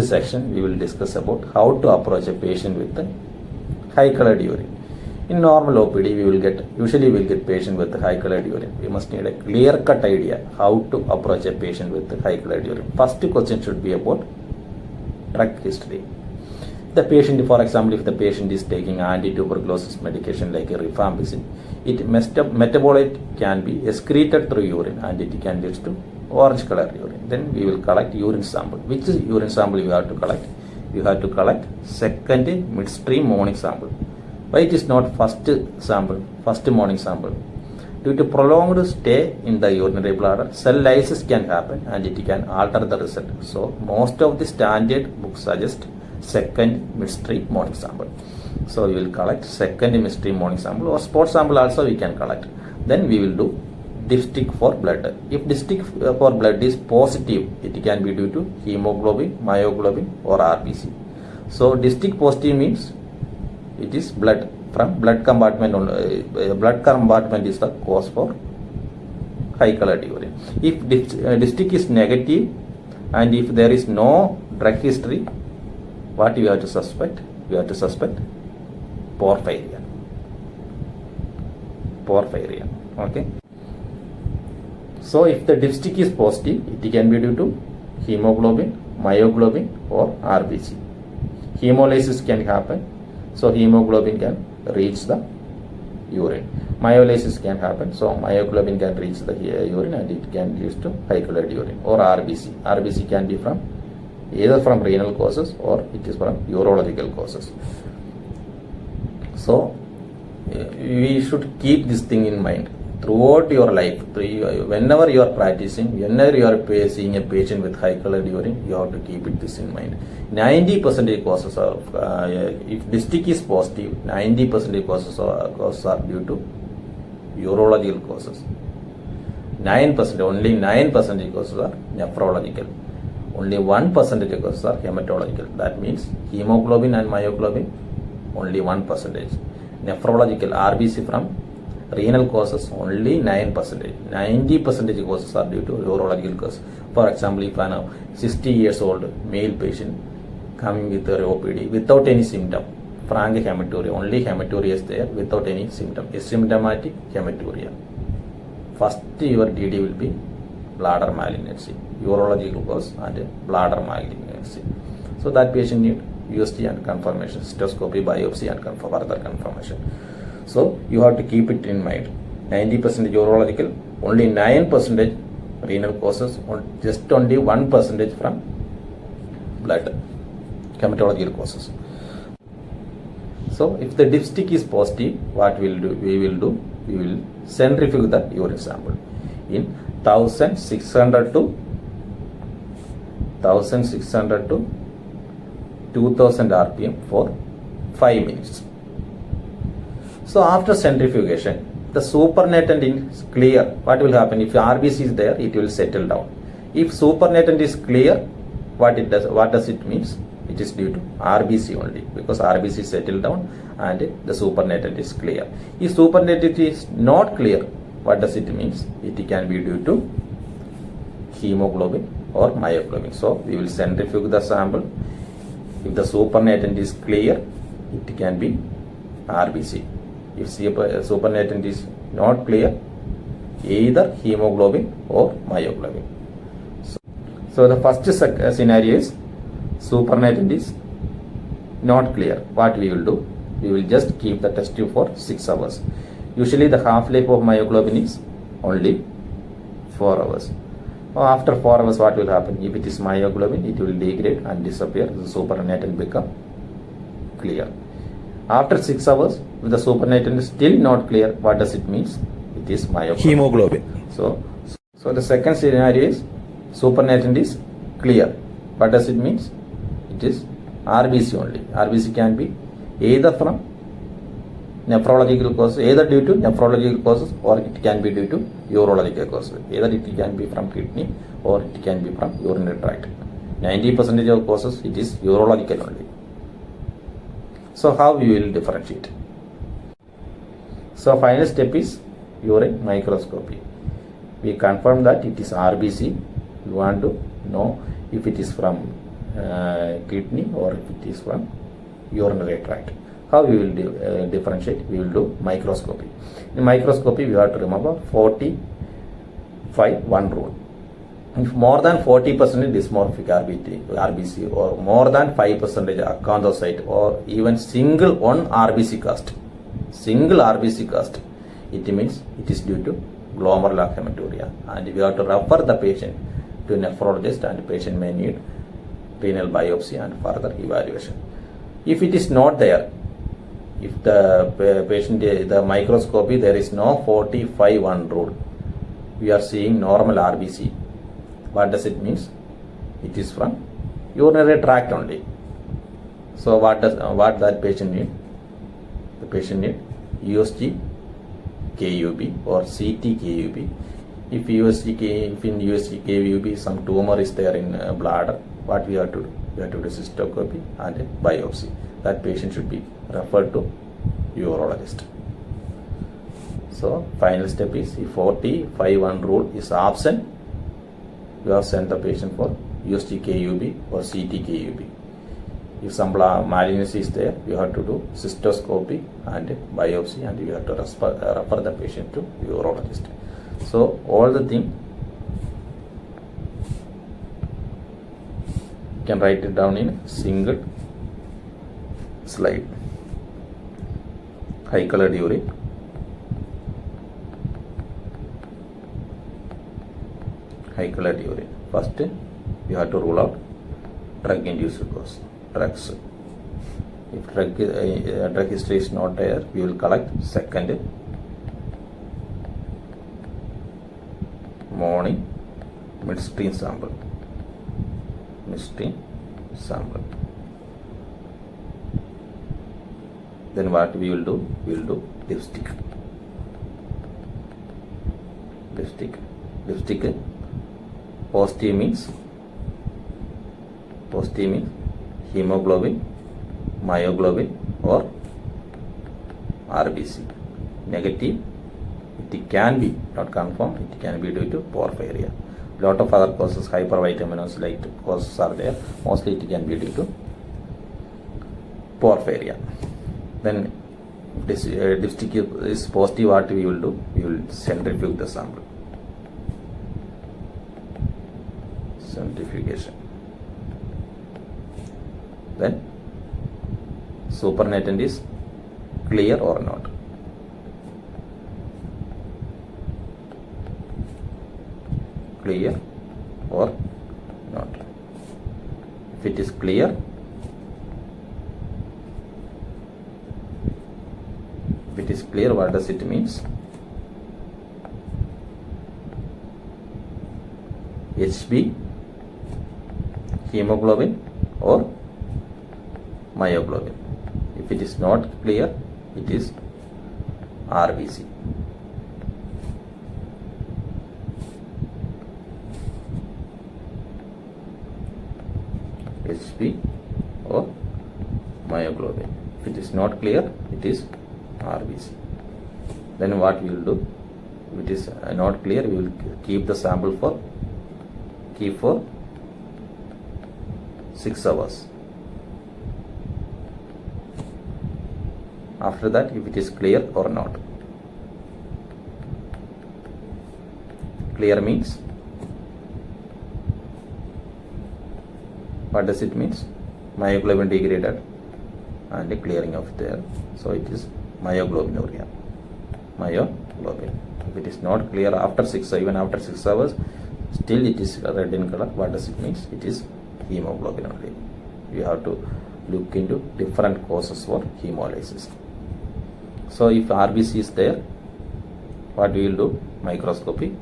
this section, we will discuss about how to approach a patient with high colored urine. In normal OPD, usually we will get patient with high colored urine. We must need a clear cut idea how to approach a patient with high colored urine. First question should be about drug history. The patient, for example, if the patient is taking anti-tuberculosis medication like rifampicin, its metabolite can be excreted through urine and it can lead to orange colored urine. Then we will collect urine sample. Which urine sample you have to collect? You have to collect second midstream morning sample. Why it is not first morning sample? Due to prolonged stay in the urinary bladder, cell lysis can happen and it can alter the result. So most of the standard books suggest second midstream morning sample. So we will collect second midstream morning sample, or spot sample also we can collect. Then we will do dipstick for blood. If dipstick for blood is positive, it can be due to hemoglobin, myoglobin or RBC. So dipstick positive means it is blood from blood compartment. Blood compartment is the cause for high colored urine. If dipstick is negative and if there is no drug history, what you have to suspect? You have to suspect porphyria. Okay. So if the dipstick is positive, it can be due to hemoglobin, myoglobin or RBC. Hemolysis can happen. So hemoglobin can reach the urine. Myolysis can happen. So myoglobin can reach the urine and it can lead to high colored urine. Or RBC. RBC can be from either from renal causes or it is from urological causes. So we should keep this thing in mind throughout your life. Whenever you are practicing, whenever you are seeing a patient with high colored urine, you have to keep this in mind. 90% causes of, if dipstick is positive, 90% causes are due to urological causes. 9%, only 9% causes are nephrological. Only 1% causes are hematological. That means hemoglobin and myoglobin, only 1%. Nephrological, RBC from renal causes, only 9%. 90% causes are due to urological causes. For example, if I know 60 years old male patient coming with a OPD without any symptom, frank hematuria, only hematuria is there without any symptom, asymptomatic hematuria. First your DD will be bladder malignancy, urological cause and bladder malignancy. So that patient need USG and confirmation, cystoscopy, biopsy and further confirmation. So you have to keep it in mind. 90% urological, only 9% renal causes, just only 1% from blood, hematological causes. So if the dipstick is positive, what we will centrifuge the urine sample in 1600 to 2000 rpm for 5 minutes. So after centrifugation, the supernatant is clear. What will happen? If RBC is there, it will settle down. If supernatant is clear, what does it means? It is due to RBC only, because RBC settled down and the supernatant is clear. If supernatant is not clear, what does it means? It can be due to hemoglobin or myoglobin. So we will centrifuge the sample. If the supernatant is clear, it can be RBC. If supernatant is not clear, either hemoglobin or myoglobin. So the first scenario is supernatant is not clear. What we will do? We will just keep the test tube for 6 hours. Usually the half-life of myoglobin is only 4 hours. After 4 hours, what will happen? If it is myoglobin, it will degrade and disappear. The supernatant become clear. After 6 hours, if the supernatant is still not clear, what does it mean? It is myoglobin. Hemoglobin. So the second scenario is supernatant is clear. What does it mean? It is RBC only. RBC can be either from nephrological causes, either due to nephrological causes, or it can be due to urological causes. Either it can be from kidney or it can be from urinary tract. 90% of causes, it is urological only. So how we will differentiate? So final step is urine microscopy. We confirm that it is RBC. We want to know if it is from kidney or if it is from urinary tract. How we will differentiate? We will do microscopy. In microscopy, we have to remember 40-5-1 rule. If more than 40% dysmorphic RBC or more than 5% acanthocyte or even single one RBC cast, it means it is due to glomerular hematuria, and we have to refer the patient to a nephrologist, and the patient may need renal biopsy and further evaluation. If it is not there, if the patient, the microscopy, there is no 40-5-1 rule, we are seeing normal RBC. What does it mean? It is from urinary tract only. So what that patient need? The patient need USG KUB or CT KUB. If in USG KUB some tumor is there in bladder, what we have to do? We have to do cystoscopy and biopsy. That patient should be referred to urologist. So final step is, if 40-5-1 rule is absent, you have sent the patient for USG KUB or CT KUB. If some malignancy is there, you have to do cystoscopy and biopsy, and you have to refer the patient to urologist. So all the thing you can write it down in a single slide. High colored urine, First, you have to rule out drug-induced cause, drugs. If drug history is not there, we will collect second morning midstream sample. Then what we will do? We will do dipstick. Positive means hemoglobin, myoglobin or RBC. Negative, it can be, not confirmed, it can be due to porphyria. Lot of other causes, hypervitaminosis like causes are there. Mostly it can be due to porphyria. Then if this dipstick is positive, what we will do? We will centrifuge the sample. Centrifugation. Then supernatant is clear or not. Clear or not. If it is clear, what does it mean? HB, hemoglobin or myoglobin. If it is not clear, it is RBC. HB or myoglobin. If it is not clear, it is RBC. Then what we will do? If it is not clear, we will keep the sample for 6 hours. After that, if it is clear or not. Clear means, what does it mean? Myoglobin degraded and clearing of there. So it is myoglobinuria. Myoglobin. If it is not clear after 6, even after 6 hours, still it is red in color. What does it mean? It is hemoglobin only. You have to look into different causes for hemolysis. So if RBC is there, what we will do? Microscopy.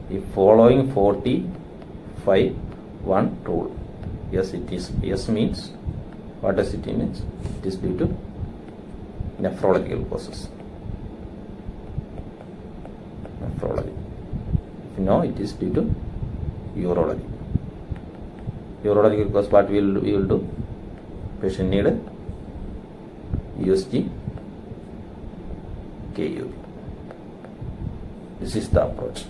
If following 40-5-1 rule, yes it is. Yes means, what does it mean? It is due to nephrological causes. Nephrology. If no, it is due to urology. Urological cause, what we will do? Patient need a USG KUB. This is the approach.